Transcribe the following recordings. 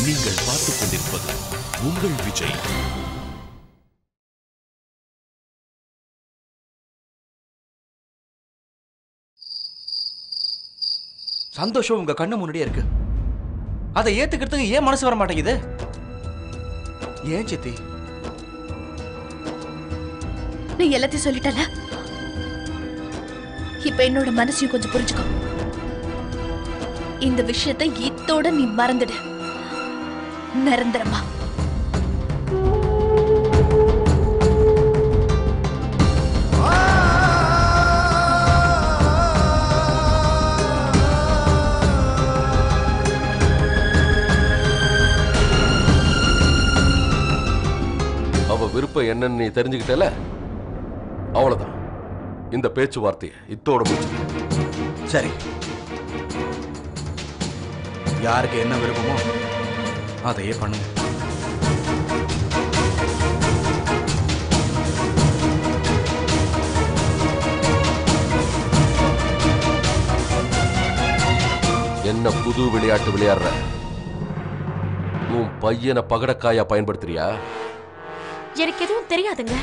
நீங்கள் பார்த்துக் கொண்டிருப்பது உங்கள் விஜய். சந்தோஷம் உங்க கண்ணு முன்னாடியே இருக்கு. அதை ஏத்துக்கிறதுக்கு ஏன் மனசு வர மாட்டேங்குது? ஏன் சித்தி? நீ எல்லாத்தையும் சொல்லிட்டல. இப்ப என்னோட மனசையும் கொஞ்சம் புரிஞ்சுக்கோ. இந்த விஷயத்தை இத்தோட நீ மறந்துடு, நிரந்தரமா. அவ விருப்பம் என்னன்னு நீ தெரிஞ்சுக்கிட்டல, அவ்வளவுதான். இந்த பேச்சுவார்த்தையை இத்தோட முடிச்சு. சரி, யாருக்கு என்ன விருப்பமோ அதையே பண்ணுங்க. என்ன புது விளையாட்டு விளையாடுற? உன் பையனை பகடக்காயா பயன்படுத்துறியா? எனக்கு எதுவும் தெரியாதுங்க.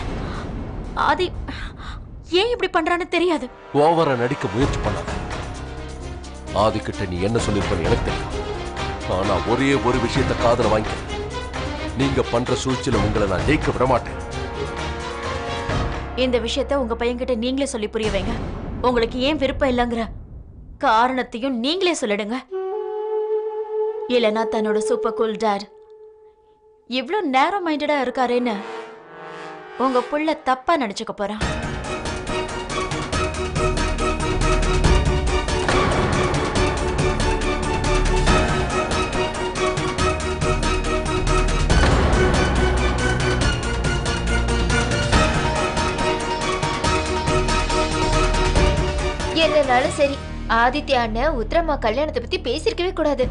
ஆதி ஏன் இப்படி பண்றான்னு தெரியாது. ஓவரா நடிக்க முயற்சி பண்ணாத. ஆதிக்கிட்ட நீ என்ன சொல்லிருப்பன்னு எனக்கு தெரியும். ஆனா ஒரே ஒரு விஷயத்த காதுல வாங்கி, நீங்க பண்ற சூழ்ச்சியில உங்களை நான் ஜெயிக்க விட மாட்டேன். இந்த விஷயத்த உங்க பையன்கிட்ட நீங்களே சொல்லி புரிய வைங்க. உங்களுக்கு ஏன் விருப்பம் இல்லைங்கிற காரணத்தையும் நீங்களே சொல்லிடுங்க. இல்லைன்னா தன்னோட சூப்பர் கூல் டாட் இவ்ளோ நேரோ மைண்டடா இருக்காருன்னு உங்க புள்ள தப்பா நினைச்சுக்க போறான். என்னனாலும் சரி, ஆதித்யா அண்ணன் உத்தரம்மா கல்யாணத்தை பத்தி பேசிருக்கவே கூடாது.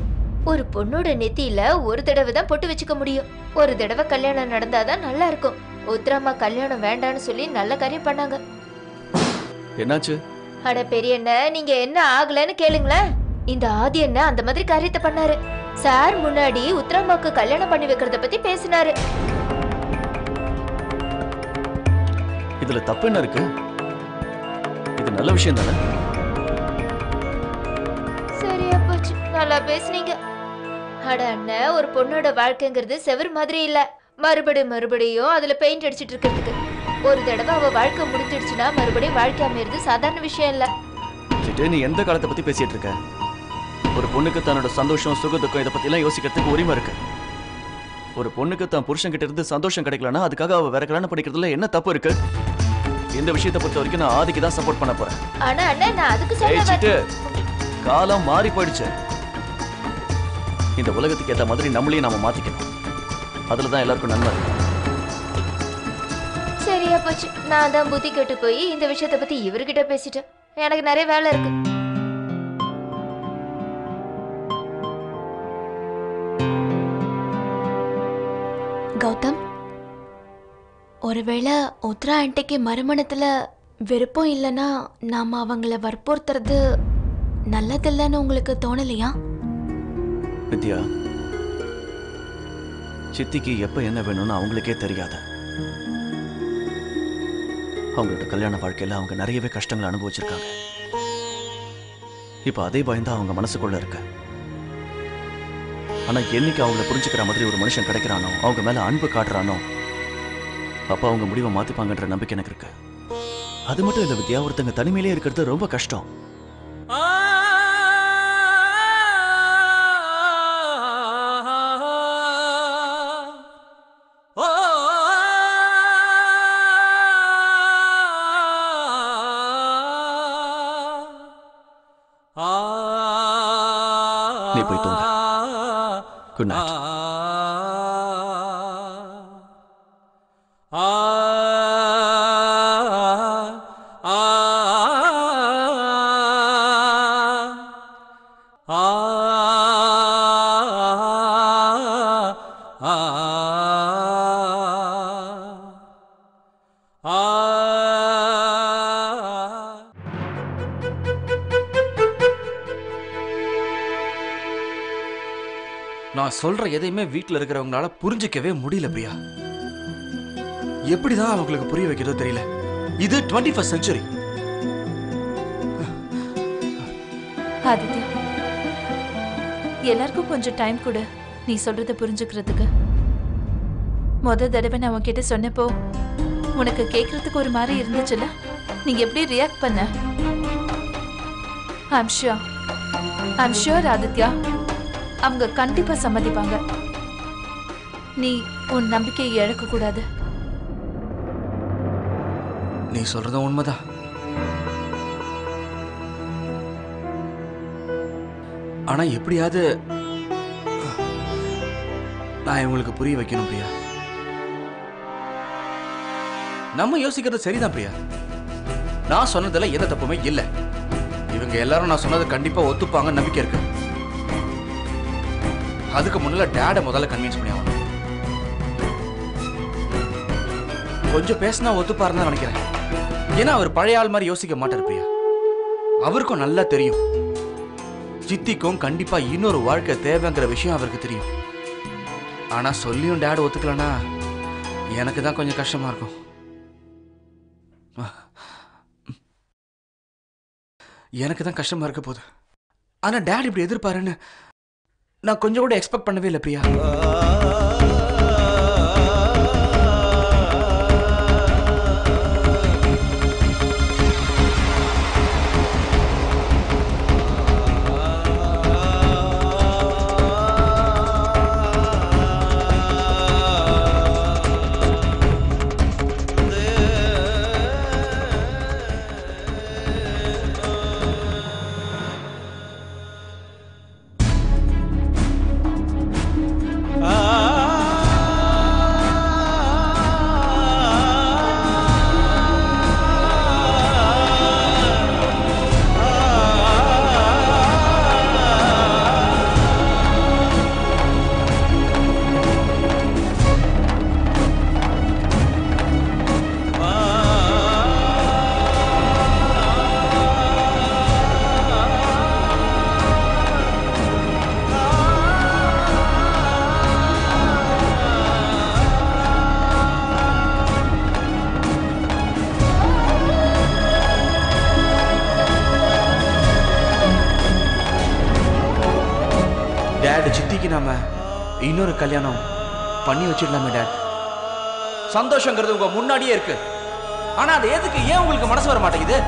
ஒரு பொண்ணோட நெத்தியில ஒரு தடவை தான் பொட்டு வச்சுக்க முடியும். ஒரு தடவை கல்யாணம் நடந்தாதான் நல்லா இருக்கும். உத்தரம்மா கல்யாணம் வேண்டான்னு சொல்லி நல்ல காரியம் பண்ணாங்க. என்னாச்சு? அட பெரிய அண்ணன், நீங்க என்ன ஆகலன்னு கேளுங்களேன். இந்த ஆதி அண்ணன் அந்த மாதிரி காரியத்தை பண்ணாரு. சார் முன்னாடி உத்தரம்மாக்கு கல்யாணம் பண்ணி வைக்கிறத பத்தி பேசினாரு. இதுல தப்பு என்ன இருக்கு? இது நல்ல விஷயம் தானே? சரியா போச்சு, நல்லா பேசுனீங்க. அட அண்ணன், ஒரு பொண்ணோட வாழ்க்கைங்கிறது செவர் மாதிரி இல்ல. மறுபடியும் அதுல பெயிண்ட் அடிச்சிட்டு இருக்கிறதுக்கு. ஒரு தடவை அவ வாழ்க்கை முடிஞ்சிடுச்சுன்னா மறுபடியும் வாழ்க்கை அமையிறது சாதாரண விஷயம் இல்ல. சிட்டு, நீ எந்த காலத்தை பத்தி பேசிட்டு இருக்க? ஒரு பொண்ணுக்கு தன்னோட சந்தோஷம் சுக துக்கம் இதை பத்தி எல்லாம் யோசிக்கிறதுக்கு உரிமை இருக்கு. ஒரு பொண்ணுக்கு தான் புருஷன் கிட்ட இருந்து சந்தோஷம் கிடைக்கலன்னா அதுக்காக அவ வேற கல்யாணம் படிக்கிறதுல என்ன தப்பு இருக்கு? இந்த விஷயத்தை பொறுத்த வரைக்கும் நான் ஆதிக்கு தான் சப்போர்ட் பண்ண போறேன். ஆனா அண்ணன், நான் அதுக்கு சொல்ல காலம் மாறி போயிடுச்சு. இந்த உலகத்துக்கு ஏத்த மாதிரி நம்மளையும் நாம மாத்திக்கணும். அதுலதான் எல்லாருக்கும் நன்மை. சரியா போச்சு, நான் தான் புத்தி கெட்டு போய் இந்த விஷயத்தை பத்தி இவர்கிட்ட பேசிட்டேன். எனக்கு நிறைய வேலை இருக்கு. கௌதம், ஒருவேளை உத்ரா ஆண்டிக்கு மறுமணத்துல விருப்பம் இல்லைன்னா நாம அவங்கள வற்புறுத்துறது நல்லதில்லைன்னு உங்களுக்கு தோணலையா? வித்யா, சித்திக்கு எப்ப என்ன வேணும்னு அவங்களுக்கே தெரியாது. அவங்களோட கல்யாண வாழ்க்கையில அவங்க நிறையவே கஷ்டங்களை அனுபவிச்சிருக்காங்க. இப்ப அதே பயம்தான் அவங்க மனசுக்குள்ள இருக்கு. ஆனா என்னைக்கு அவங்கள புரிஞ்சுக்கிற மாதிரி ஒரு மனுஷன் கிடைக்கிறானோ, அவங்க மேல அன்பு காட்டுறானோ, அப்ப அவங்க முடிவை மாத்திப்பாங்கன்ற நம்பிக்கை எனக்கு இருக்கு. அது மட்டும் இல்ல வித்யா, ஒருத்தங்க தனிமையிலே இருக்கிறது ரொம்ப கஷ்டம். நீ போய் தூங்க. Good night. நான் சொல்ற எதையுமே வீட்டில் இருக்கிறவங்களால புரிஞ்சிக்கவே முடியல பிரியா. எப்படிதான் அவங்களுக்கு புரிய வைக்கிறதோ தெரியல. இது 21st century. ஆதித்யா, எல்லாருக்கும் கொஞ்சம் டைம் கொடு நீ சொல்றத புரிஞ்சுக்கிறதுக்கு. தடவை நான் உன்கிட்ட சொன்னப்போ உனக்கு கேட்கறதுக்கு ஒரு மாதிரி இருந்துச்சுல்ல, நீங்க எப்படி ரியாக்ட் பண்ண? ஐம் ஷூர் ஆதித்யா, அவங்க கண்டிப்பா சம்மதிப்பாங்க. நீ உன் நம்பிக்கையை இழக்க கூடாது. நீ சொல்றதும் உண்மைதான். ஆனா எப்படியாவது நான் இவங்களுக்கு புரிய வைக்கணும் பிரியா. நம்ம யோசிக்கிறது சரிதான் பிரியா. நான் சொன்னதுல எந்த தப்புமே இல்ல. இவங்க எல்லாரும் நான் சொன்னதை கண்டிப்பா ஒத்துப்பாங்க நம்பிக்கை இருக்கு. அதுக்கு முன்னால டேட முதல்ல கன்வின்ஸ் பண்ணி ஆகணும். கொஞ்சம் பேசினா ஒத்துப்பாருன்னு தான் நினைக்கிறேன். ஏன்னா அவர் பழைய ஆள் மாதிரி யோசிக்க மாட்டார் பிரியா. அவருக்கும் நல்லா தெரியும் சித்திக்கும் கண்டிப்பா இன்னொரு வாழ்க்கை தேவைங்கிற விஷயம் அவருக்கு தெரியும். ஆனா சொல்லியும் டேட் ஒத்துக்கலன்னா எனக்கு தான் கொஞ்சம் கஷ்டமா இருக்கும். எனக்கு தான் கஷ்டமா இருக்க போகுது. ஆனா டேட் இப்படி எதிர்பாருன்னு நான் கொஞ்சம் கூட எக்ஸ்பெக்ட் பண்ணவே இல்லை பிரியா. சித்திக்கு நாம இன்னொரு கல்யாணம் பண்ணி வச்சிடலாமே டேட். சந்தோஷங்கிறது உங்க முன்னாடியே இருக்கு. ஆனா அது எதுக்கு ஏன் உங்களுக்கு மனசு வர மாட்டேங்குது?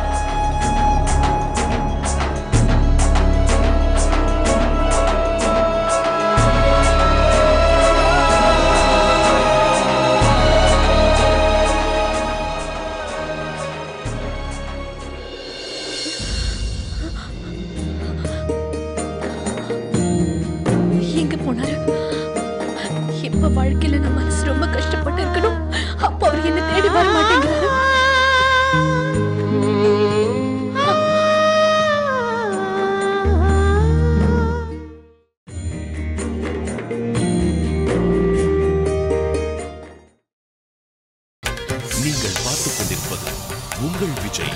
வாழ்க்கையில நம்ம மனசு ரொம்ப கஷ்டப்பட்டு இருக்கணும். அப்ப அவர் என்ன தேடி வர மாட்டேங்கிறாரு. நீங்கள் பார்த்துக் கொண்டிருப்பது உங்கள் விஜய்.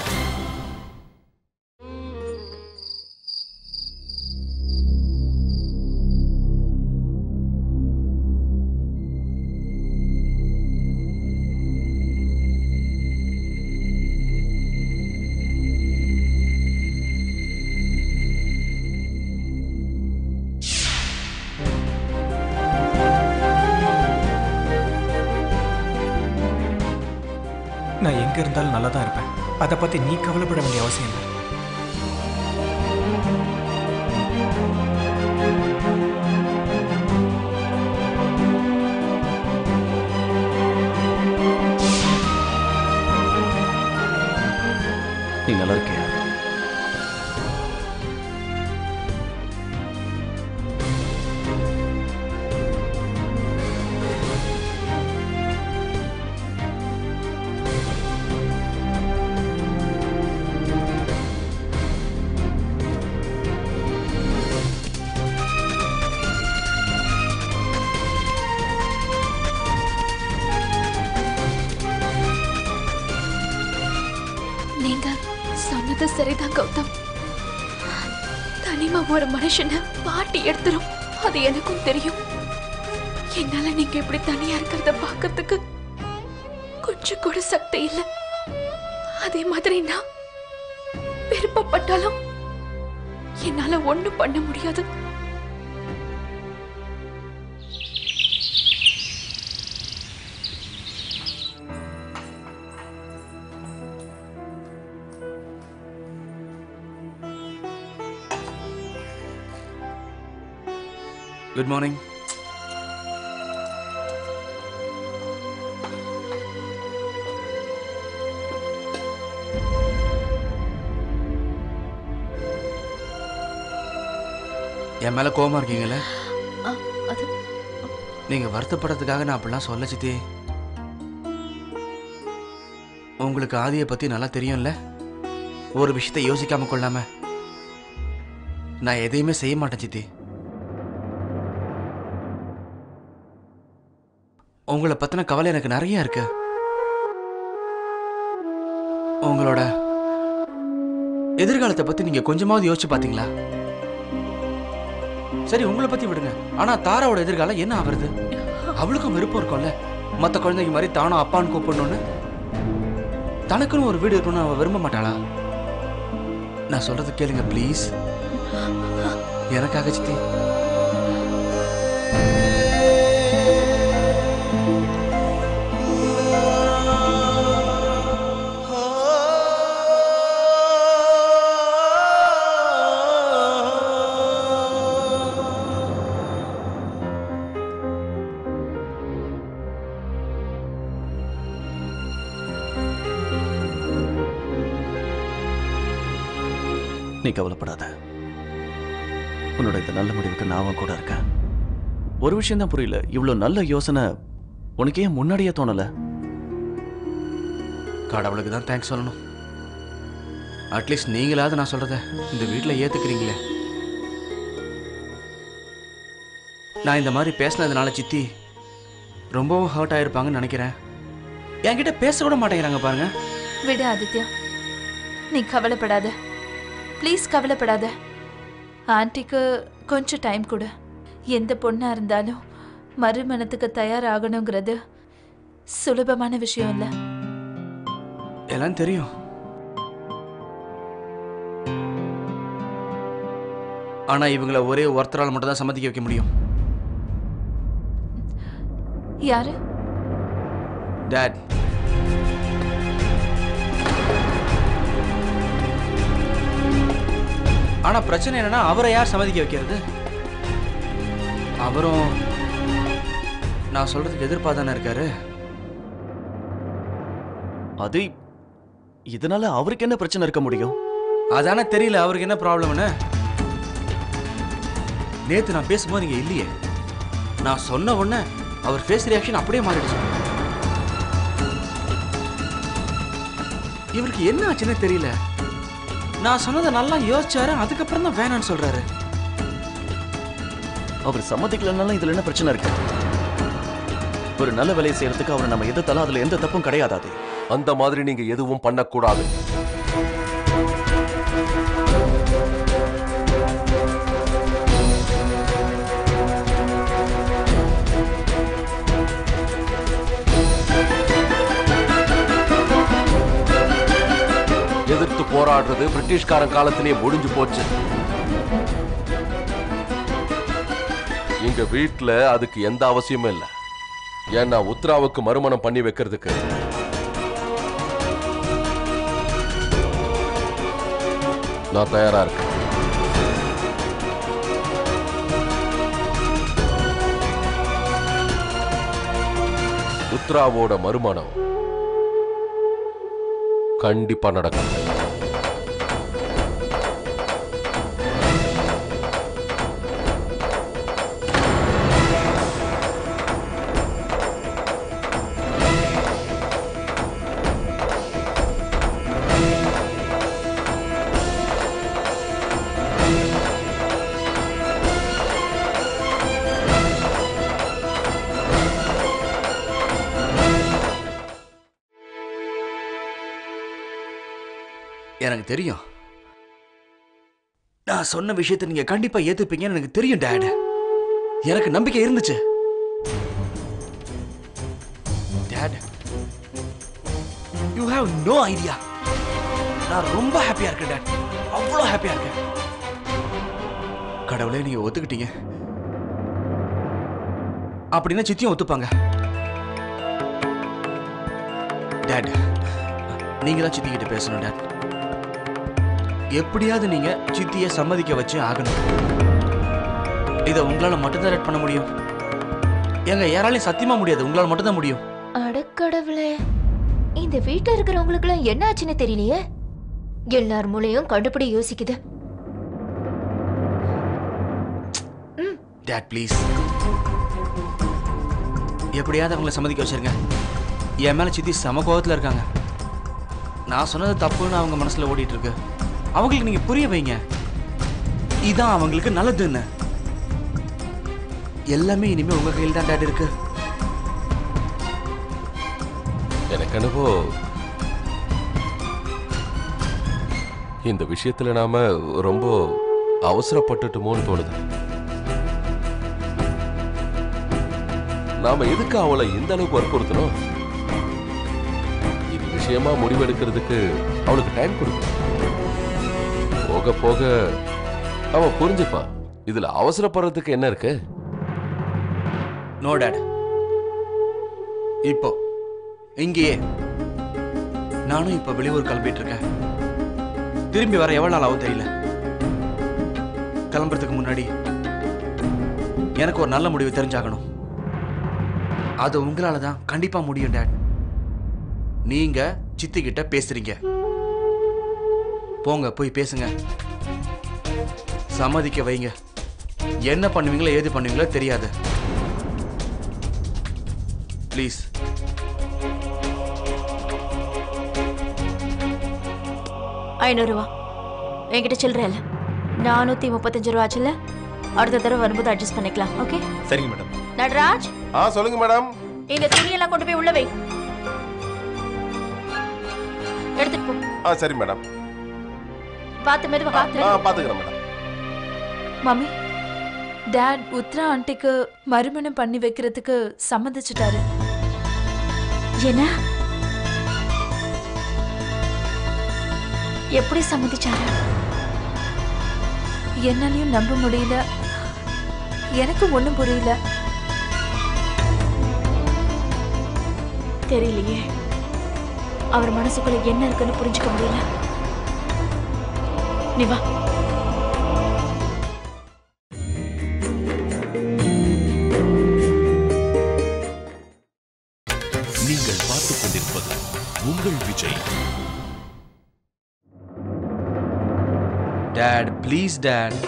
நான் எங்க இருந்தாலும் நல்லா தான் இருப்பேன். அதை பத்தி நீ கவலைப்பட வேண்டிய அவசியம் இல்லை. நீ நல்லா இருக்கியா? நீங்க சொன்னது சரிதான் கௌதம். தனிமா ஒரு மனுஷனை பாட்டி எடுத்துரும், அது எனக்கும் தெரியும். என்னால நீங்க இப்படி தனியா இருக்கிறத பார்க்கிறதுக்கு கொஞ்சம் கூட சக்தி இல்லை. அதே மாதிரி நான் விருப்பப்பட்டாலும் என்னால ஒண்ணும் பண்ண முடியாது. Good morning. என் மேல கோவமா இருக்கீங்கல்ல? அது நீங்க வருத்தப்படுறதுக்காக நான் அப்படிலாம் சொல்ல சித்தி. உங்களுக்கு ஆதியை பத்தி நல்லா தெரியும்ல. ஒரு விஷயத்தை யோசிக்காம கொள்ளாம நான் எதையுமே செய்ய மாட்டேன் சித்தி. உங்களை பத்தின கவலை எனக்கு நிறைய இருக்கு. உங்களோட எதிர்காலத்தை பத்தி நீங்க கொஞ்சமாவது யோசிச்சு பாத்தீங்களா? சரி, உங்களை பத்தி விடுங்க. ஆனா தாராவோட எதிர்காலம் என்ன ஆவறது? அவளுக்கும் விருப்பம் இருக்கும்ல, மத்த குழந்தைங்க மாதிரி தானும் அப்பான்னு கூப்பிடணும்னு. தனக்குன்னு ஒரு வீடு இருக்கணும்னு அவ விரும்ப மாட்டாளா? நான் சொல்றது கேளுங்க ப்ளீஸ். எனக்காக சித்தி. நீ கவலைப்படாத. உன்னோட இந்த நல்ல முடிவுக்கு நான் கூட இருக்கேன். ஒரு விஷயம் தான் புரியல, இவ்வளவு நல்ல யோசனை உனக்கு ஏன் முன்னாடியே தோணல? கடவுளுக்கு தான் தேங்க்ஸ் சொல்லணும். அட்லீஸ்ட் நீங்களாவது நான் சொல்றத இந்த வீட்டில் ஏத்துக்கிறீங்களே. நான் இந்த மாதிரி பேசினதுனால சித்தி ரொம்பவும் ஹர்ட் ஆயிருப்பாங்கன்னு நினைக்கிறேன். என்கிட்ட பேச கூட மாட்டேங்கிறாங்க பாருங்க. விடு ஆதித்யா, நீ கவலைப்படாத. ப்ளீஸ் கவலைப்படாத. ஆன்ட்டிக்கு கொஞ்சம் டைம் கொடு. எந்த பொண்ணா இருந்தாலும் மறுமணத்துக்கு தயாராகணுங்கிறது சுலபமான விஷயம் இல்லை. எல்லாம் தெரியும். ஆனா இவங்களை ஒரே ஒருத்தரால் மட்டும் தான் சம்மதிக்க வைக்க முடியும். யாரு? டாட். ஆனா பிரச்சனை என்னன்னா, அவரை யார் சம்மதிக்க வைக்கிறது? அவரும் நான் சொல்றதுக்கு எதிர்பார்த்தானே இருக்காரு. அது இதனால அவருக்கு என்ன பிரச்சனை இருக்க முடியும்? அதானே தெரியல அவருக்கு என்ன ப்ராப்ளம்னு. நேத்து நான் பேசும்போது நீங்க இல்லையே. நான் சொன்ன உடனே அவர் ஃபேஸ் ரியாக்ஷன் அப்படியே மாறிடுச்சு. இவருக்கு என்ன ஆச்சுன்னு தெரியல. நான் சொன்னதை நல்லா யோசிச்சாரு, அதுக்கப்புறம் தான் வேணான்னு சொல்றாரு. அவர் சம்மதிக்கலனாலும் இதுல என்ன பிரச்சனை இருக்கு? ஒரு நல்ல வேலையை செய்யறதுக்கு அவரை நம்ம எதிர்த்தாலும் அதுல எந்த தப்பும் கிடையாது. அந்த மாதிரி நீங்க எதுவும் பண்ணக்கூடாது. எதிர்த்து போராடுறது பிரிட்டிஷ்காரன் காலத்திலேயே முடிஞ்சு போச்சு. எங்க வீட்டுல அதுக்கு எந்த அவசியமும் இல்லை. ஏன்னா உத்ராவுக்கு மறுமணம் பண்ணி வைக்கிறதுக்கு நான் தயாரா இருக்கேன். உத்ராவோட மறுமணம் கண்டிப்பா நடக்கும். எனக்கு தெரியும். நான் சொன்ன விஷயத்தை நீங்க கண்டிப்பா ஏத்துப்பீங்கன்னு எனக்கு தெரியும் டாட். எனக்கு நம்பிக்கை இருந்துச்சு. You have no idea. நான் ரொம்ப ஹாப்பியா இருக்கேன் டாட், அவ்வளோ ஹாப்பியா இருக்கேன். கடவுளே நீங்க ஒத்துக்கிட்டீங்க அப்படின்னா சித்தியும் ஒத்துப்பாங்க. டாட் நீங்க தான் சித்தி கிட்ட பேசணும் டாட். எப்படியாவது நீங்க சித்தியை சம்மதிக்க வச்சு ஆகணும். இதை உங்களால மட்டும்தான் டாட் பண்ண முடியும். எங்க யாராலையும் சத்தியமா முடியாது, உங்களால மட்டும்தான் முடியும். அடக்கடவுளே, இந்த வீட்டுல இருக்கிறவங்களுக்கு எல்லாம் என்ன ஆச்சுன்னு தெரியலையே. எல்லார் மூளையும் கண்டுபிடி யோசிக்குது. டாட் ப்ளீஸ் எப்படியாவது அவங்களை சம்மதிக்க வச்சிருங்க. என் மேல சித்தி சம கோபத்துல இருக்காங்க. நான் சொன்னது தப்புன்னு அவங்க மனசுல ஓடிட்டு இருக்கு. அவங்களுக்கு நீங்க புரிய வைங்க, இதான் அவங்களுக்கு நல்லதுன்னு. எல்லாமே இனிமே உங்க கையில் தான் டாட் இருக்கு. எனக்கு அனுபவம் இந்த விஷயத்துல நாம ரொம்ப அவசரப்பட்டுட்டோமோன்னு தோணுது. நாம எதுக்கு அவளை இந்த அளவுக்கு வற்புறுத்தணும்? இது விஷயமா முடிவெடுக்கிறதுக்கு அவளுக்கு டைம் கொடுக்கணும். போக போக அவ புரிஞ்சுப்பா. இதுல அவசரப்படுறதுக்கு என்ன இருக்கு? நோ டாட், இப்போ இங்கேயே நானும் இப்ப வெளியூர் கிளம்பிட்டு இருக்கேன். திரும்பி வர எவ்வளவு நாள் ஆகும் தெரியல. கிளம்புறதுக்கு முன்னாடி எனக்கு ஒரு நல்ல முடிவு தெரிஞ்சாகணும். அது உங்களால தான் கண்டிப்பா முடியும் டாட். நீங்க சித்தி கிட்ட பேசுறீங்க, போங்க போய் பேசுங்க, சம்மதிக்க வைங்க. என்ன பண்ணுவீங்களோ ஏது பண்ணுவீங்களோ தெரியாது. ப்ளீஸ். ₹500 என்கிட்ட சில்லற இல்ல. 435 ரூபா ஆச்சுல்ல. அடுத்த தடவை வரும்போது அட்ஜஸ்ட் பண்ணிக்கலாம். ஓகே? சரிங்க மேடம். நடராஜ், சொல்லுங்க மேடம். இந்த துணியெல்லாம் கொண்டு போய் உள்ள வை. எடுத்துட்டு போ. சரி மேடம். பார்த்து மெதுவா பார்த்து. பாத்துக்கிறேன் மேடம். மம்மி, டாட் உத்ரா ஆண்டிக்கு மறுமணம் பண்ணி வைக்கிறதுக்கு சம்மதிச்சிட்டாரு. என்ன? எப்படி சம்மதிச்சாரு? என்னாலையும் நம்ப முடியல, எனக்கு ஒண்ணும் புரியல. தெரியலையே, அவர் மனசுக்குள்ள என்ன இருக்குன்னு புரிஞ்சுக்க முடியல. நீ வா. நீங்கள் பார்த்துக் கொண்டிருப்பது உங்கள் விஜய். Dot please dot.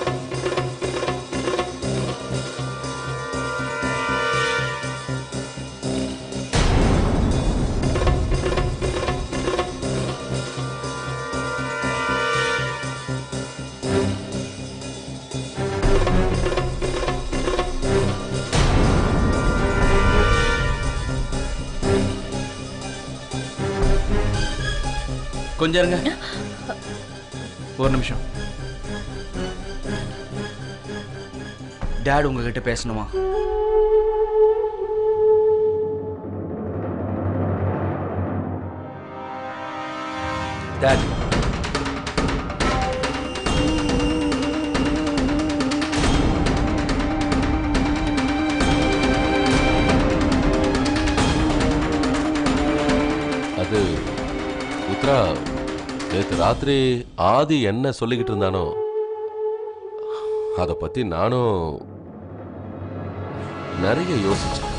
கொஞ்சம் இருங்க, ஒரு நிமிஷம். டாட் உங்ககிட்ட பேசணுமா? டாட், அது உத்ரா, நேற்று ராத்திரி ஆதி என்ன சொல்லிக்கிட்டு இருந்தானோ அதை பத்தி நானும் நிறைய யோசிச்சேன்.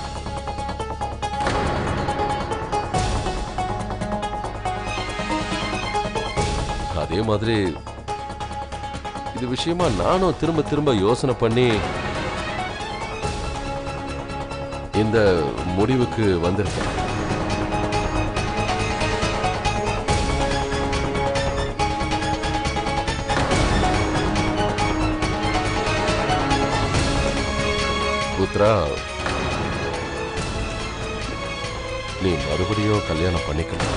அதே மாதிரி இது விஷயமா நானும் திரும்ப திரும்ப யோசனை பண்ணி இந்த முடிவுக்கு வந்திருக்கேன். உத்ரா, நீ மறுபடியும் கல்யாணம் பண்ணிக்கணும்.